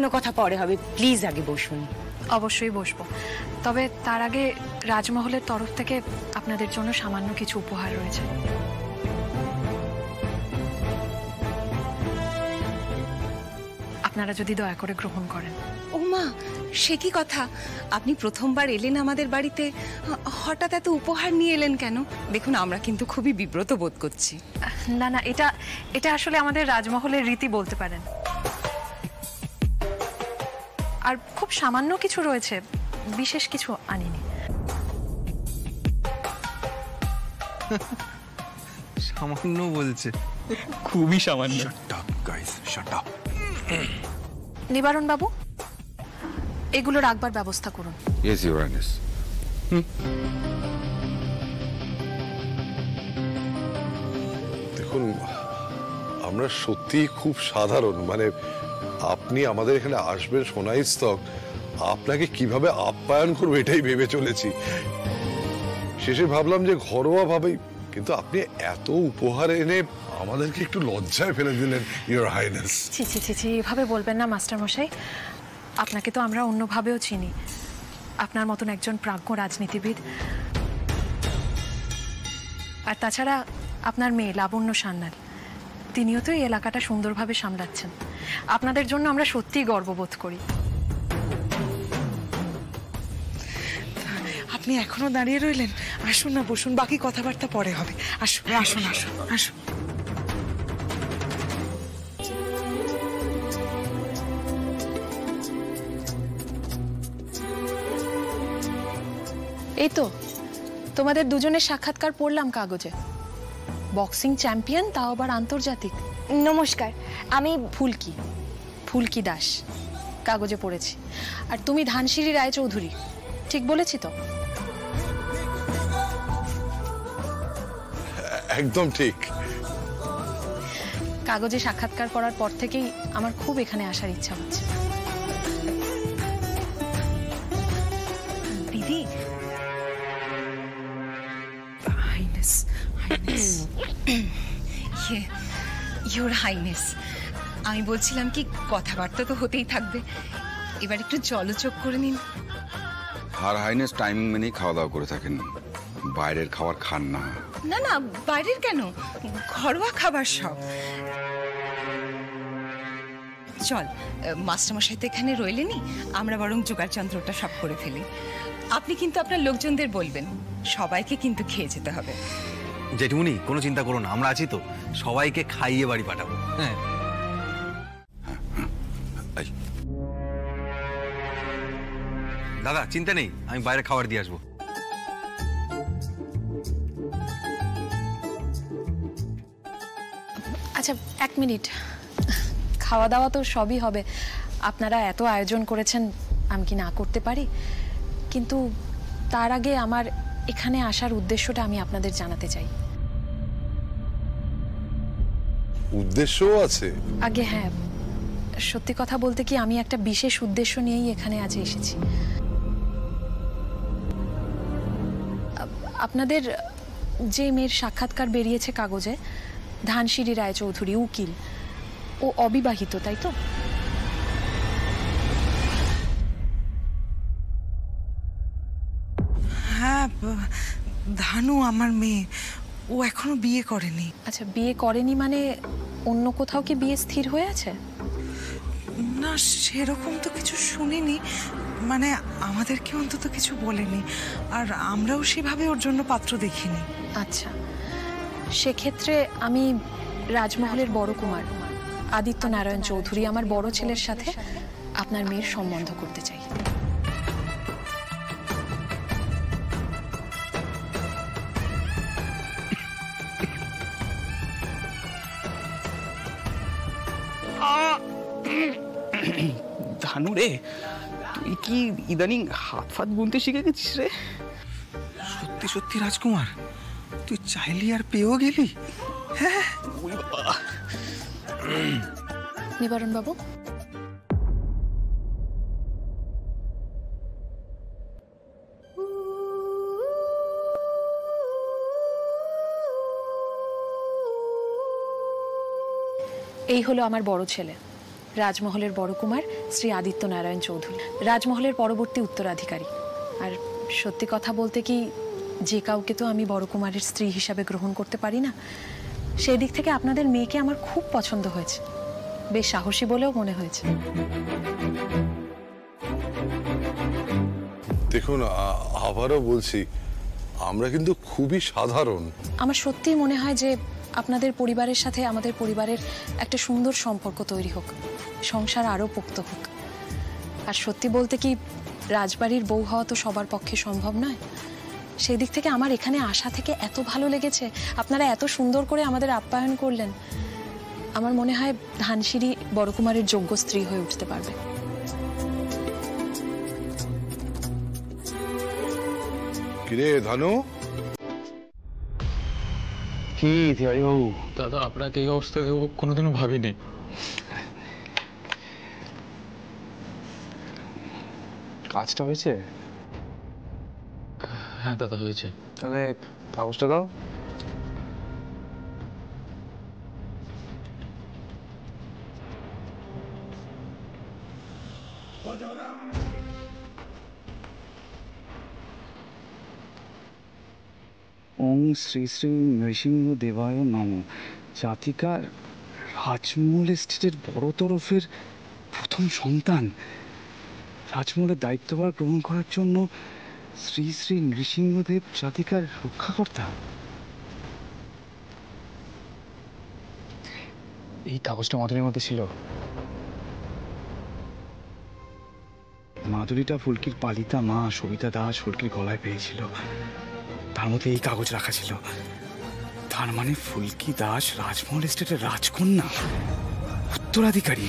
অন্য কথা পরে হবে, প্লিজ আগে বসুন। অবশ্যই বসবো, তবে তার আগে রাজমহলের তরফ থেকে আপনাদের জন্য সামান্য কিছু উপহার রয়েছে। আপনারা যদি দয়া করে গ্রহণ করেন। ও মা, সে কি কথা! আপনি প্রথমবার এলেন আমাদের বাড়িতে, হঠাৎ এত উপহার নিয়ে এলেন কেন? দেখুন, আমরা কিন্তু খুবই বিব্রত বোধ করছি। না না, এটা আসলে আমাদের রাজমহলের রীতি বলতে পারেন। আর খুব সামান্য কিছু রয়েছে, বিশেষ কিছু আনিনি। সামান্য বলছে, খুবই সামান্য। নিবারণ বাবু, এগুলো রাখবার ব্যবস্থা করুন। Yes your highness. দেখুন, আমরা সত্যি খুব সাধারণ, মানে আপনি আমাদের এখানে আসবেন সোনাই স্তক, আপনাকে কিভাবে আপ্যায়ন করবো এটাই ভেবে চলেছি। শেষে ভাবলাম যে ঘরোয়া ভাবেই, কিন্তু আপনি এত উপহার এনে আমাদেরকে একটু লজ্জায় ফেলে দিলেন ইউর হাইনেস। ছি ছি ছি ছি, এভাবে বলবেন না মাস্টার মশাই। আপনাকে তো আমরা অন্যভাবেও চিনি, আপনার মতন একজন প্রাজ্ঞ রাজনীতিবিদ। আর তাছাড়া আপনার মেয়ে লাবণ্য সান্যাল, তিনিও তো এই এলাকাটা সুন্দরভাবে সামলাচ্ছেন। আপনাদের জন্য আমরা সত্যিই গর্ববোধ করি। আপনি এখনো দাঁড়িয়ে রইলেন? আসুন না, বসুন, বাকি কথাবার্তা পরে হবে। আসুন আসুন আসুন আসুন। এই তো তোমাদের দুজনের সাক্ষাৎকার পড়লাম কাগজে। বক্সিং চ্যাম্পিয়ন, তাও আবার আন্তর্জাতিক। নমস্কার, আমি ফুলকি দাস, কাগজে পড়েছি। আর তুমি ধানসিঁড়ি রায়চৌধুরী, ঠিক বলেছি তো? একদম ঠিক। কাগজে সাক্ষাৎকার করার পর থেকেই আমার খুব এখানে আসার ইচ্ছা হচ্ছে। দিদি, হাইনেস, ইউর হাইনেস, আমি বলছিলাম কি, কথাবার্তা তো হতেই থাকবে, এবার একটু জলচোখ করে নিন। আর হাইনেস টাইমিং মেনেই খাওয়া দাওয়া করে থাকেন, বাইরের খাবার খান না। না না, বাইরের কেন, ঘরোয়া খাবার সব। চল, মাস্টারমশাই তো এখানে রইলেনি, আমরা বরং জোগাড় যন্ত্রটা সব করে ফেলি। আপনি কিন্তু আপনার লোকজনদের বলবেন, সবাইকে কিন্তু খেয়ে যেতে হবে। জেঠুমনি, কোনো চিন্তা করো না, আমরা আছি তো, সবাইকে খাইয়ে বাড়ি পাঠাবো। হ্যাঁ, দাদা চিন্তা নেই, আমি বাইরে খাবার দিয়ে আসবো। আচ্ছা, 1 মিনিট, খাওয়া দাওয়া তো সবই হবে। আপনারা এত আয়োজন করেছেন, আমি কি না করতে পারি? কিন্তু তার আগে আমার এখানে আসার উদ্দেশ্যটা আমি আপনাদের জানাতে চাই। উদ্দেশ্যও আছে? আগে হ্যাঁ, সত্যি কথা বলতে কি, আমি একটা বিশেষ উদ্দেশ্য নিয়েই এখানে আজ এসেছি। আপনাদের যে মেয়ের সাক্ষাৎকার বেরিয়েছে কাগজে, ধানসিঁড়ি রায়চৌধুরী, উকিল, ও অবিবাহিত, তাই তো? হ্যাঁ, ধানু আমার মেয়ে, ও এখনো বিয়ে করেনি। আচ্ছা, বিয়ে করেনি মানে অন্য কোথাও কি বিয়ে স্থির হয়ে আছে? না, সেরকম তো কিছু শুনিনি, মানে আমাদেরকে অন্তত কিছু বলেনি, আর আমরাও সেভাবে ওর জন্য পাত্র দেখিনি। আচ্ছা, সেক্ষেত্রে আমি রাজমহলের বড় কুমার আদিত্য নারায়ণ চৌধুরী, আমার বড় ছেলের সাথে আপনার মেয়ের সম্বন্ধ করতে চাই। ধানু রে, তুই কি ইদানিং হাত ফাত বুনতে শিখে গেছিস রে? সত্যি সত্যি রাজকুমার, তুই চাইলি আর পেয়েও গেলি? হ্যাঁ, নিবারণ বাবু, এই হলো আমার বড় ছেলে রাজমহলের বড় কুমার শ্রী আদিত্য নারায়ণ চৌধুরী, রাজমহলের পরবর্তী উত্তরাধিকারী। আর সত্যি কথা বলতে কি, যে কাউকে তো আমি বড় কুমারের স্ত্রী হিসাবে গ্রহণ করতে পারি না। সেই দিক থেকে আপনাদের মেয়েকে আমার খুব পছন্দ হয়েছে, বেশ সাহসী বলেও মনে হয়েছে। দেখুন, আবারও বলছি, আমরা কিন্তু খুবই সাধারণ। আমার সত্যিই মনে হয় যে আপনাদের পরিবারের সাথে আমাদের পরিবারের একটা সুন্দর সম্পর্ক তৈরি হোক, সংসার আরও পোক্ত হোক। আর সত্যি বলতে কি, রাজবাড়ির বউ হওয়া তো সবার পক্ষে সম্ভব নয়। সেই দিক থেকে আমার এখানে আসা থেকে এত ভালো লেগেছে, আপনারা এত সুন্দর করে আমাদের আপ্যায়ন করলেন। আমার মনে হয় ধানসিঁড়ি বড় কুমারের যোগ্য স্ত্রী হয়ে উঠতে পারবে। কিরে ধানু? কি তিওয়ারি বাবু? দাদা, আপনাকে এই অবস্থায় দেখবো কোনোদিনও ভাবিনি। কাজটা হয়েছে? হ্যাঁ দাদা, হয়েছে। তাহলে কাগজটা দাও। ওং শ্রী শ্রী নৃসিংহ দেবায় নম। জাতিকার রাজমহল এস্টেটের বড় তরফের প্রথম সন্তান, রাজমহলের দায়িত্বভার গ্রহণ করার জন্য শ্রী শ্রী নৃসিংহদেব জাতিকার রক্ষাকর্তা। এই কাগজটা মাধুরীর মধ্যে ছিল। মাধুরীটা ফুলকির পালিতা মা সবিতা দাস ফুলকির গলায় পেয়েছিল, তার মধ্যে এই কাগজ রাখা ছিল। তার মানে ফুলকি দাস রাজমহল এস্টেটের রাজকন্যা, উত্তরাধিকারী।